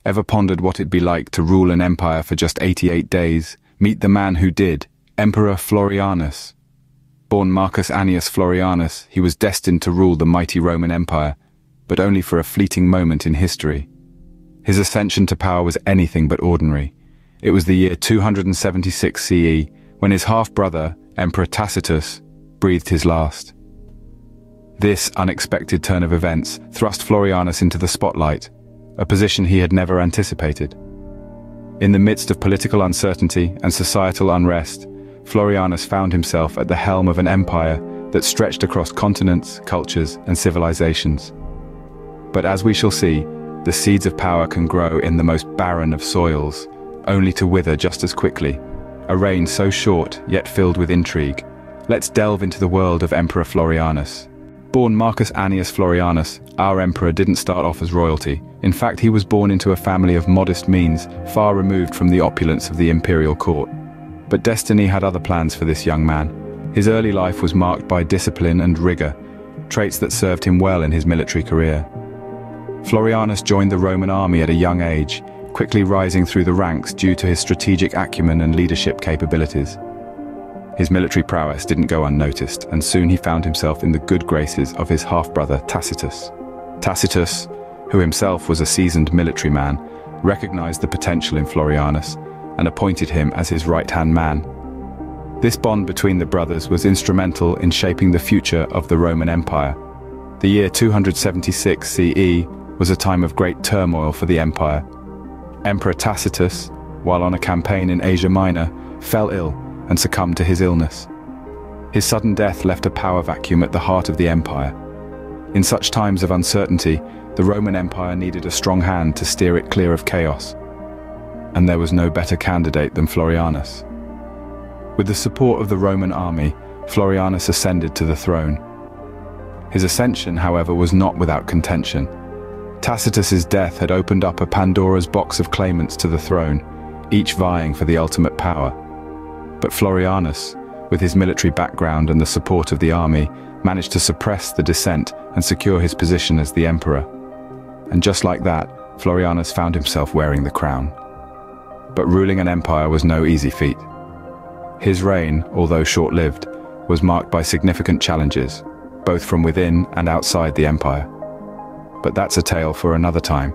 Ever pondered what it'd be like to rule an empire for just 88 days? Meet the man who did, Emperor Florianus. Born Marcus Annius Florianus, he was destined to rule the mighty Roman Empire, but only for a fleeting moment in history. His ascension to power was anything but ordinary. It was the year 276 CE, when his half-brother, Emperor Tacitus, breathed his last. This unexpected turn of events thrust Florianus into the spotlight, a position he had never anticipated. In the midst of political uncertainty and societal unrest, Florianus found himself at the helm of an empire that stretched across continents, cultures, and civilizations. But as we shall see, the seeds of power can grow in the most barren of soils, only to wither just as quickly. A reign so short, yet filled with intrigue. Let's delve into the world of Emperor Florianus. Born Marcus Annius Florianus, our emperor didn't start off as royalty. In fact, he was born into a family of modest means, far removed from the opulence of the imperial court. But destiny had other plans for this young man. His early life was marked by discipline and rigor, traits that served him well in his military career. Florianus joined the Roman army at a young age, quickly rising through the ranks due to his strategic acumen and leadership capabilities. His military prowess didn't go unnoticed, and soon he found himself in the good graces of his half-brother Tacitus. Tacitus, who himself was a seasoned military man, recognized the potential in Florianus and appointed him as his right-hand man. This bond between the brothers was instrumental in shaping the future of the Roman Empire. The year 276 CE was a time of great turmoil for the empire. Emperor Tacitus, while on a campaign in Asia Minor, fell ill and succumbed to his illness. His sudden death left a power vacuum at the heart of the empire. In such times of uncertainty, the Roman Empire needed a strong hand to steer it clear of chaos. And there was no better candidate than Florianus. With the support of the Roman army, Florianus ascended to the throne. His ascension, however, was not without contention. Tacitus's death had opened up a Pandora's box of claimants to the throne, each vying for the ultimate power. But Florianus, with his military background and the support of the army, managed to suppress the dissent and secure his position as the emperor. And just like that, Florianus found himself wearing the crown. But ruling an empire was no easy feat. His reign, although short-lived, was marked by significant challenges, both from within and outside the empire. But that's a tale for another time.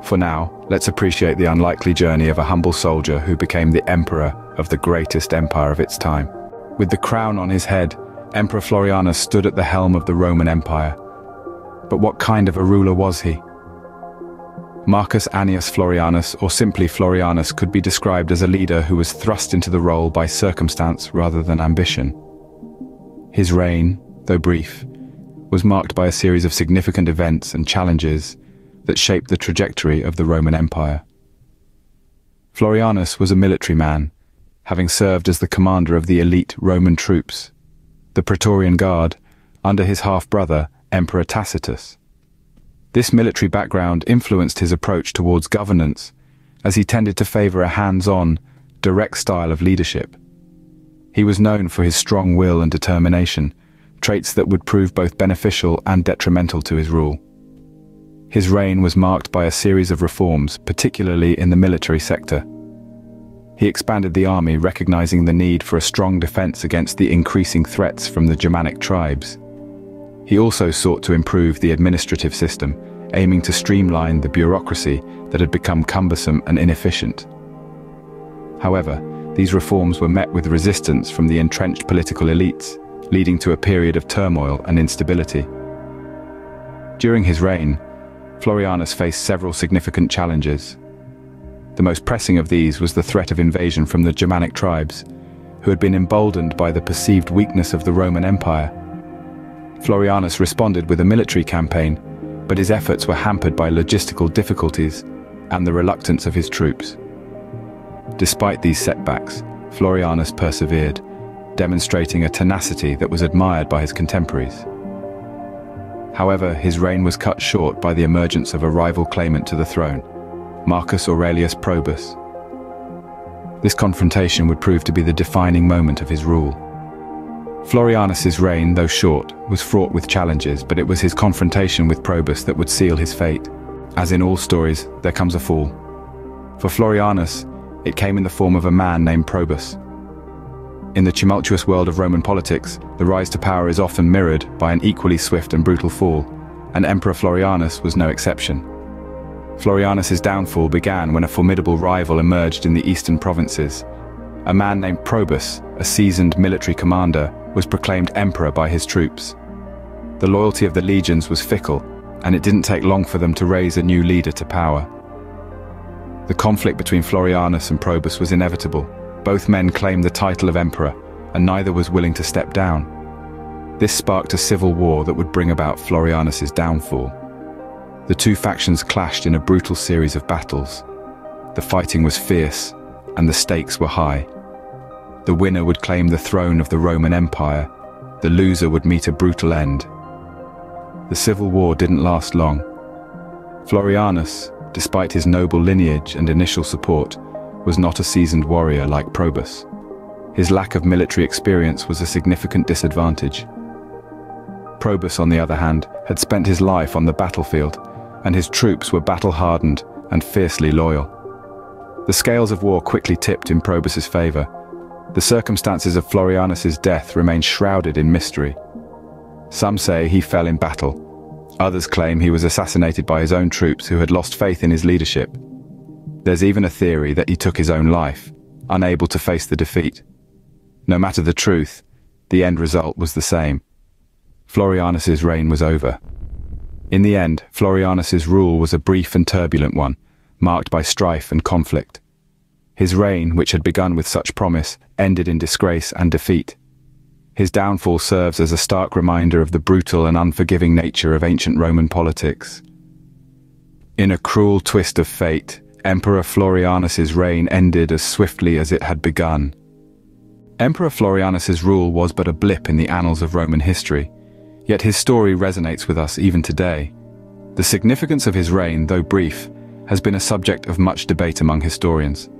For now, let's appreciate the unlikely journey of a humble soldier who became the emperor of the greatest empire of its time. With the crown on his head, Emperor Florianus stood at the helm of the Roman Empire. But what kind of a ruler was he? Marcus Annius Florianus, or simply Florianus, could be described as a leader who was thrust into the role by circumstance rather than ambition. His reign, though brief, was marked by a series of significant events and challenges that shaped the trajectory of the Roman Empire. Florianus was a military man, having served as the commander of the elite Roman troops, the Praetorian Guard, under his half-brother, Emperor Tacitus. This military background influenced his approach towards governance, as he tended to favor a hands-on, direct style of leadership. He was known for his strong will and determination, traits that would prove both beneficial and detrimental to his rule. His reign was marked by a series of reforms, particularly in the military sector. He expanded the army, recognizing the need for a strong defense against the increasing threats from the Germanic tribes. He also sought to improve the administrative system, aiming to streamline the bureaucracy that had become cumbersome and inefficient. However, these reforms were met with resistance from the entrenched political elites, leading to a period of turmoil and instability. During his reign, Florianus faced several significant challenges. The most pressing of these was the threat of invasion from the Germanic tribes, who had been emboldened by the perceived weakness of the Roman Empire. Florianus responded with a military campaign, but his efforts were hampered by logistical difficulties and the reluctance of his troops. Despite these setbacks, Florianus persevered, demonstrating a tenacity that was admired by his contemporaries. However, his reign was cut short by the emergence of a rival claimant to the throne, Marcus Aurelius Probus. This confrontation would prove to be the defining moment of his rule. Florianus's reign, though short, was fraught with challenges, but it was his confrontation with Probus that would seal his fate. As in all stories, there comes a fall. For Florianus, it came in the form of a man named Probus. In the tumultuous world of Roman politics, the rise to power is often mirrored by an equally swift and brutal fall, and Emperor Florianus was no exception. Florianus's downfall began when a formidable rival emerged in the eastern provinces. A man named Probus, a seasoned military commander, was proclaimed emperor by his troops. The loyalty of the legions was fickle, and it didn't take long for them to raise a new leader to power. The conflict between Florianus and Probus was inevitable. Both men claimed the title of emperor, and neither was willing to step down. This sparked a civil war that would bring about Florianus's downfall. The two factions clashed in a brutal series of battles. The fighting was fierce, and the stakes were high. The winner would claim the throne of the Roman Empire. The loser would meet a brutal end. The civil war didn't last long. Florianus, despite his noble lineage and initial support, was not a seasoned warrior like Probus. His lack of military experience was a significant disadvantage. Probus, on the other hand, had spent his life on the battlefield, and his troops were battle-hardened and fiercely loyal. The scales of war quickly tipped in Probus's favor. The circumstances of Florianus's death remain shrouded in mystery. Some say he fell in battle. Others claim he was assassinated by his own troops who had lost faith in his leadership. There's even a theory that he took his own life, unable to face the defeat. No matter the truth, the end result was the same. Florianus's reign was over. In the end, Florianus's rule was a brief and turbulent one, marked by strife and conflict. His reign, which had begun with such promise, ended in disgrace and defeat. His downfall serves as a stark reminder of the brutal and unforgiving nature of ancient Roman politics. In a cruel twist of fate, Emperor Florianus's reign ended as swiftly as it had begun. Emperor Florianus's rule was but a blip in the annals of Roman history, yet his story resonates with us even today. The significance of his reign, though brief, has been a subject of much debate among historians.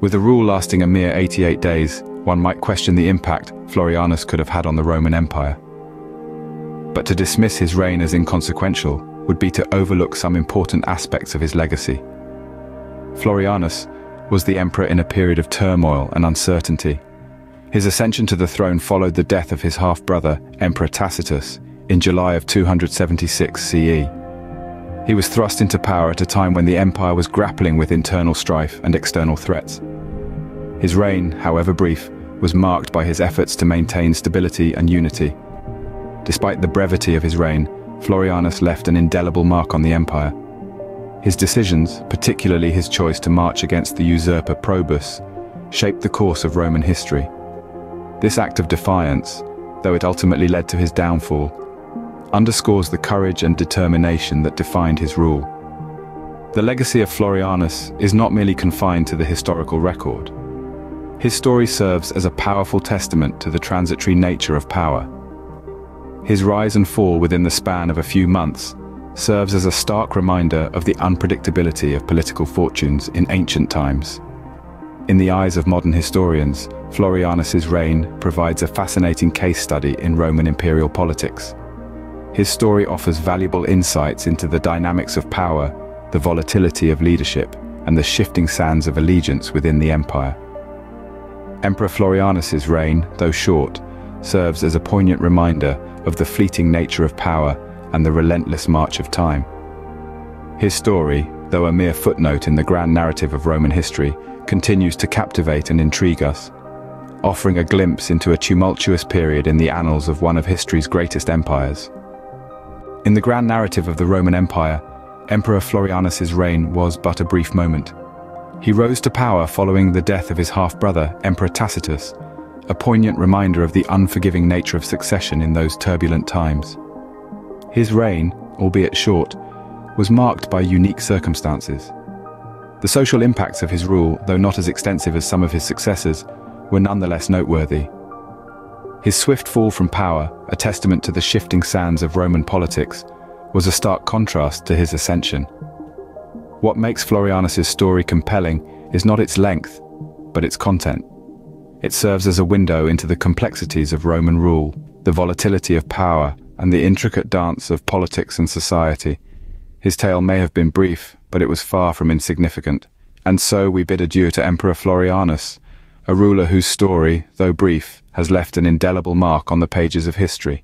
With a rule lasting a mere 88 days, one might question the impact Florianus could have had on the Roman Empire. But to dismiss his reign as inconsequential would be to overlook some important aspects of his legacy. Florianus was the emperor in a period of turmoil and uncertainty. His ascension to the throne followed the death of his half-brother, Emperor Tacitus, in July of 276 CE. He was thrust into power at a time when the empire was grappling with internal strife and external threats. His reign, however brief, was marked by his efforts to maintain stability and unity. Despite the brevity of his reign, Florianus left an indelible mark on the empire. His decisions, particularly his choice to march against the usurper Probus, shaped the course of Roman history. This act of defiance, though it ultimately led to his downfall, underscores the courage and determination that defined his rule. The legacy of Florianus is not merely confined to the historical record. His story serves as a powerful testament to the transitory nature of power. His rise and fall within the span of a few months serves as a stark reminder of the unpredictability of political fortunes in ancient times. In the eyes of modern historians, Florianus's reign provides a fascinating case study in Roman imperial politics. His story offers valuable insights into the dynamics of power, the volatility of leadership, and the shifting sands of allegiance within the empire. Emperor Florianus's reign, though short, serves as a poignant reminder of the fleeting nature of power and the relentless march of time. His story, though a mere footnote in the grand narrative of Roman history, continues to captivate and intrigue us, offering a glimpse into a tumultuous period in the annals of one of history's greatest empires. In the grand narrative of the Roman Empire, Emperor Florianus's reign was but a brief moment. He rose to power following the death of his half-brother, Emperor Tacitus, a poignant reminder of the unforgiving nature of succession in those turbulent times. His reign, albeit short, was marked by unique circumstances. The social impacts of his rule, though not as extensive as some of his successors, were nonetheless noteworthy. His swift fall from power, a testament to the shifting sands of Roman politics, was a stark contrast to his ascension. What makes Florianus's story compelling is not its length, but its content. It serves as a window into the complexities of Roman rule, the volatility of power, and the intricate dance of politics and society. His tale may have been brief, but it was far from insignificant. And so we bid adieu to Emperor Florianus, a ruler whose story, though brief, has left an indelible mark on the pages of history.